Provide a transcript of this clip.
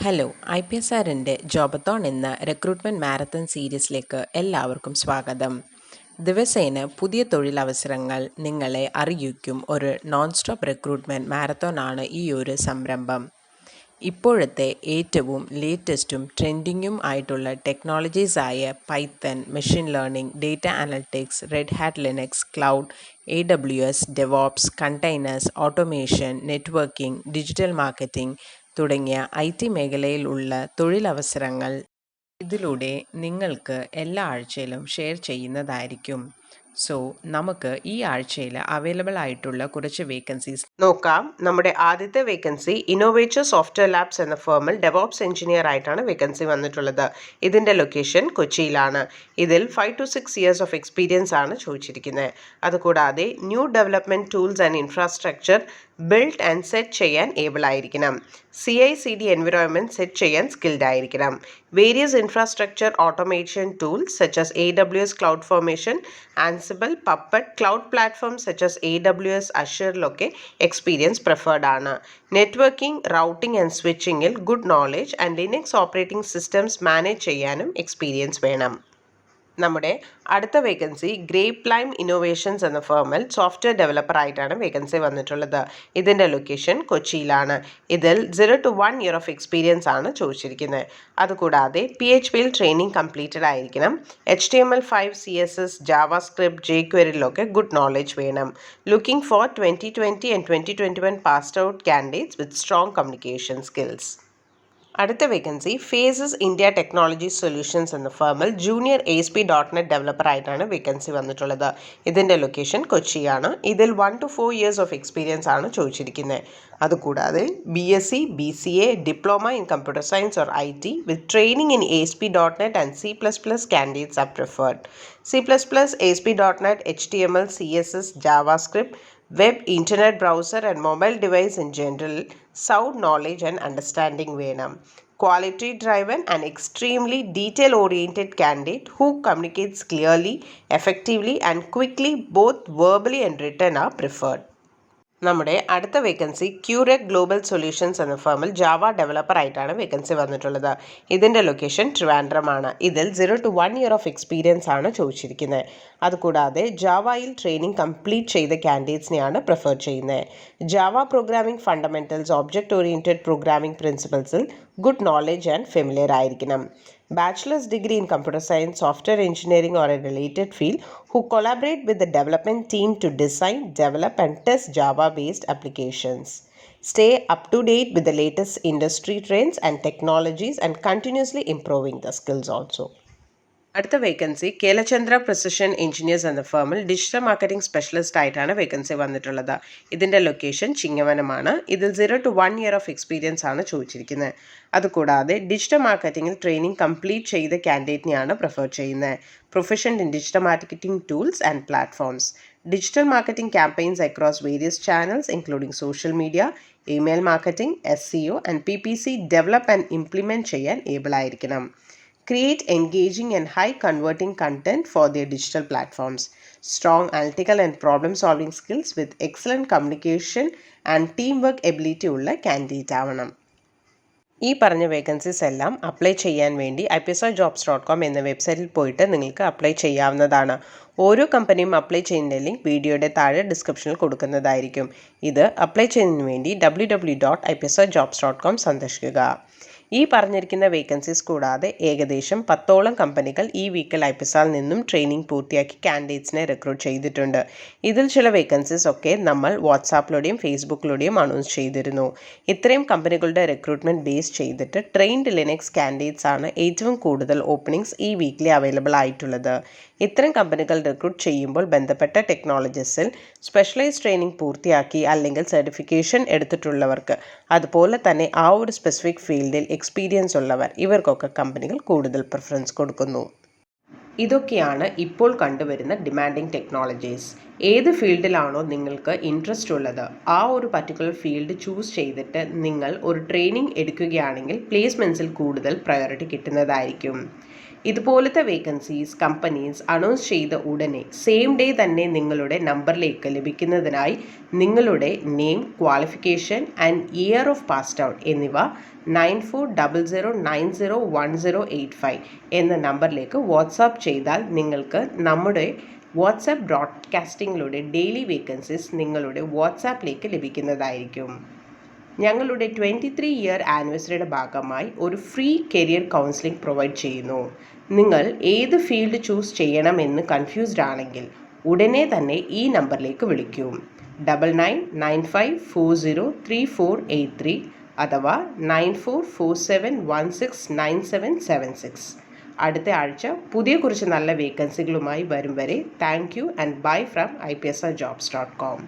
Hello IPSRൻ്റെ ജോബത്തോൺ എന്ന recruitment marathon സീരീസിലേക്ക് എല്ലാവർക്കും സ്വാഗതം. ദിവസേന പുതിയ തൊഴിലവസരങ്ങൾ നിങ്ങളെ അറിയിക്കും ഒരു നോൺ സ്റ്റോപ്പ് റിക്രൂട്ട്മെൻറ്റ് മാരത്തോണാണ് ഈ ഒരു സംരംഭം. ഇപ്പോഴത്തെ ഏറ്റവും ലേറ്റസ്റ്റും ട്രെൻഡിങ്ങും ആയിട്ടുള്ള ടെക്നോളജീസായ Python, machine learning, data analytics, Red Hat Linux, cloud, AWS, DevOps, containers, automation, networking, digital marketing തുടങ്ങിയ IT മേഖലയിലുള്ള തൊഴിലവസരങ്ങൾ ഇതിലൂടെ നിങ്ങൾക്ക് എല്ലാ ആഴ്ചയിലും ഷെയർ ചെയ്യുന്നതായിരിക്കും. സോ നമുക്ക് ഈ ആഴ്ചയിൽ അവൈലബിൾ ആയിട്ടുള്ള കുറച്ച് വേക്കൻസീസ് നോക്കാം. നമ്മുടെ ആദ്യത്തെ വേക്കൻസി ഇന്നോവേറ്റർ സോഫ്റ്റ്വെയർ ലാബ്സ് എന്ന ഫേമിൽ ഡെവോപ്സ് എഞ്ചിനീയർ ആയിട്ടാണ് വേക്കൻസി വന്നിട്ടുള്ളത്. ഇതിൻ്റെ ലൊക്കേഷൻ കൊച്ചിയിലാണ്. ഇതിൽ 5 to 6 years ഓഫ് എക്സ്പീരിയൻസ് ആണ് ചോദിച്ചിരിക്കുന്നത്. അതുകൂടാതെ new development tools and infrastructure build and set ചെയ്യാൻ ഏബിൾ ആയിരിക്കണം. CI/CD എൻവിറോൺമെൻറ്റ് സെറ്റ് ചെയ്യാൻ സ്കിൽഡ് ആയിരിക്കണം. Various infrastructure automation tools such as AWS cloud formation, Ansible, Puppet, cloud platform such as AWS അഷറിലൊക്കെ experience preferred ആണ്. Networking, routing and സ്വിച്ചിങ്ങിൽ good knowledge and Linux operating systems manage ചെയ്യാനും experience വേണം. നമ്മുടെ അടുത്ത vacancy Grape Lime Innovations എന്ന ഫേമിൽ software developer ആയിട്ടാണ് വേക്കൻസി വന്നിട്ടുള്ളത്. ഇതിൻ്റെ ലൊക്കേഷൻ കൊച്ചിയിലാണ്. ഇതിൽ 0 to 1 year ഓഫ് എക്സ്പീരിയൻസ് ആണ് ചോദിച്ചിരിക്കുന്നത്. അതുകൂടാതെ PHPയിൽ ട്രെയിനിങ് കംപ്ലീറ്റഡ് ആയിരിക്കണം. HTML5, CSS, ജാവാസ്ക്രിപ്റ്റ്, jQueryയിലൊക്കെ ഗുഡ് നോളേജ് വേണം. Looking for 2020 and 2021 passed out candidates with strong communication skills. അടുത്ത vacancy Faces India Technology Solutions എന്ന ഫേമിൽ ജൂനിയർ ASP.NET ഡെവലപ്പർ ആയിട്ടാണ് വേക്കൻസി വന്നിട്ടുള്ളത്. ഇതിൻ്റെ ലൊക്കേഷൻ കൊച്ചിയാണ്. ഇതിൽ 1 to 4 years ഓഫ് എക്സ്പീരിയൻസ് ആണ് ചോദിച്ചിരിക്കുന്നത്. അതുകൂടാതെ BSc, BCA, diploma in computer science or IT with training in ASP.NET and C++ candidates are preferred. C++, ASP.NET, HTML, CSS, JavaScript, web, internet browser and mobile device in general sound knowledge and understanding വേണം. Quality driven and extremely detail oriented candidate who communicates clearly, effectively and quickly both verbally and written are preferred. നമ്മുടെ അടുത്ത vacancy Qurek Global Solutions എന്ന ഫേമിൽ Java developer ആയിട്ടാണ് vacancy വന്നിട്ടുള്ളത്. ഇതിൻ്റെ location ട്രിവാൻഡ്രമാണ്. ഇതിൽ 0 to 1 year of experience ആണ് ചോദിച്ചിരിക്കുന്നത്. അതുകൂടാതെ ജാവയിൽ ട്രെയിനിങ് കംപ്ലീറ്റ് ചെയ്ത കാൻഡിഡേറ്റ്സിനെയാണ് പ്രിഫർ ചെയ്യുന്നത്. Java programming fundamentals, object oriented programming പ്രിൻസിപ്പിൾസിൽ ഗുഡ് നോളേജ് ആൻഡ് ഫെമിലിയർ ആയിരിക്കണം. Bachelor's degree in computer science, software engineering or a related field who collaborate with the development team to design, develop and test Java-based applications. Stay up to date with the latest industry trends and technologies and continuously improving the skills also. അടുത്ത vacancy Kelachandra precision engineers എന്ന ഫേമിൽ digital marketing specialist ആയിട്ടാണ് vacancy വന്നിട്ടുള്ളത്. ഇതിൻ്റെ location ചിങ്ങവനമാണ്. ഇതിൽ 0 to 1 year of experience ആണ് ചോദിച്ചിരിക്കുന്നത്. അതുകൂടാതെ digital മാർക്കറ്റിംഗിൽ training complete ചെയ്ത കാൻഡിഡേറ്റിനെയാണ് പ്രിഫർ ചെയ്യുന്നത്. Professional in digital marketing tools and platforms, digital marketing campaigns across various channels including social media, email marketing, SEO and PPC develop and implement ചെയ്യാൻ able ആയിരിക്കണം. Create engaging and high converting content for their digital platforms. Strong analytical and problem solving skills with excellent communication and teamwork ability ഉള്ള candidate ആവണം. ഈ പറഞ്ഞ vacancies എല്ലാം apply ചെയ്യാൻ വേണ്ടി IPSRjobs.com എന്ന വെബ്സൈറ്റിൽ പോയിട്ട് നിങ്ങൾക്ക് അപ്ലൈ ചെയ്യാവുന്നതാണ്. ഓരോ കമ്പനിയും അപ്ലൈ ചെയ്യുന്ന ലിങ്ക് വീഡിയോയുടെ താഴെ ഡിസ്ക്രിപ്ഷനിൽ കൊടുക്കുന്നതായിരിക്കും. ഇത് അപ്ലൈ ചെയ്യുന്നതിന് വേണ്ടി www.IPSRjobs.com സന്ദർശിക്കുക. ഈ പറഞ്ഞിരിക്കുന്ന വേക്കൻസീസ് കൂടാതെ ഏകദേശം 10ഓളം കമ്പനികൾ ഈ വീക്കിൽ IPSRൽ നിന്നും ട്രെയിനിങ് പൂർത്തിയാക്കി കാൻഡിഡേറ്റ്സിനെ റിക്രൂട്ട് ചെയ്തിട്ടുണ്ട്. ഇതിൽ ചില വേക്കൻസീസ് ഒക്കെ നമ്മൾ വാട്സാപ്പിലൂടെയും ഫേസ്ബുക്കിലൂടെയും അനൗൺസ് ചെയ്തിരുന്നു. ഇത്രയും കമ്പനികളുടെ റിക്രൂട്ട്മെൻറ്റ് ബേസ് ചെയ്തിട്ട് ട്രെയിൻഡ് ലിനക്സ് കാൻഡിഡേറ്റ്സ് ആണ് ഏറ്റവും കൂടുതൽ ഓപ്പണിങ്സ് ഈ വീക്കിലി അവൈലബിൾ ആയിട്ടുള്ളത്. ഇത്തരം കമ്പനികൾ റിക്രൂട്ട് ചെയ്യുമ്പോൾ ബന്ധപ്പെട്ട ടെക്നോളജീസിൽ സ്പെഷ്യലൈസ് ട്രെയിനിങ് പൂർത്തിയാക്കി അല്ലെങ്കിൽ സർട്ടിഫിക്കേഷൻ എടുത്തിട്ടുള്ളവർക്ക്, അതുപോലെ തന്നെ ആ ഒരു സ്പെസിഫിക് ഫീൽഡിൽ എക്സ്പീരിയൻസ് ഉള്ളവർ, ഇവർക്കൊക്കെ കമ്പനികൾ കൂടുതൽ പ്രിഫറൻസ് കൊടുക്കുന്നു. ഇതൊക്കെയാണ് ഇപ്പോൾ കണ്ടുവരുന്ന ഡിമാൻഡിങ് ടെക്നോളജീസ്. ഏത് ഫീൽഡിലാണോ നിങ്ങൾക്ക് ഇൻട്രസ്റ്റ് ഉള്ളത് ആ ഒരു പർട്ടിക്കുലർ ഫീൽഡ് ചൂസ് ചെയ്തിട്ട് നിങ്ങൾ ഒരു ട്രെയിനിങ് എടുക്കുകയാണെങ്കിൽ പ്ലേസ്മെൻറ്റ്സിൽ കൂടുതൽ പ്രയോറിറ്റി കിട്ടുന്നതായിരിക്കും. ഇതുപോലത്തെ വേക്കൻസീസ് കമ്പനീസ് അനൗൺസ് ചെയ്ത ഉടനെ സെയിം ഡേ തന്നെ നിങ്ങളുടെ നമ്പറിലേക്ക് ലഭിക്കുന്നതിനായി നിങ്ങളുടെ name, qualification and year of passed out എന്നിവ 9400901085 എന്ന നമ്പറിലേക്ക് വാട്സാപ്പ് ചെയ്താൽ നിങ്ങൾക്ക് നമ്മുടെ വാട്സാപ്പ് ബ്രോഡ്കാസ്റ്റിങ്ങിലൂടെ ഡെയിലി വേക്കൻസീസ് നിങ്ങളുടെ വാട്സാപ്പിലേക്ക് ലഭിക്കുന്നതായിരിക്കും. ഞങ്ങളുടെ 23 ഇയർ ആനിവേഴ്സറിയുടെ ഭാഗമായി ഒരു ഫ്രീ കരിയർ കൗൺസിലിംഗ് പ്രൊവൈഡ് ചെയ്യുന്നു. നിങ്ങൾ ഏത് ഫീൽഡ് ചൂസ് ചെയ്യണമെന്ന് കൺഫ്യൂസ്ഡ് ആണെങ്കിൽ ഉടനെ തന്നെ ഈ നമ്പറിലേക്ക് വിളിക്കൂ. 9995403483 അഥവാ 9447169776. അടുത്ത ആഴ്ച കുറച്ച് നല്ല വേക്കൻസികളുമായി വരും വരെ thank you and bye from ipsrjobs.com.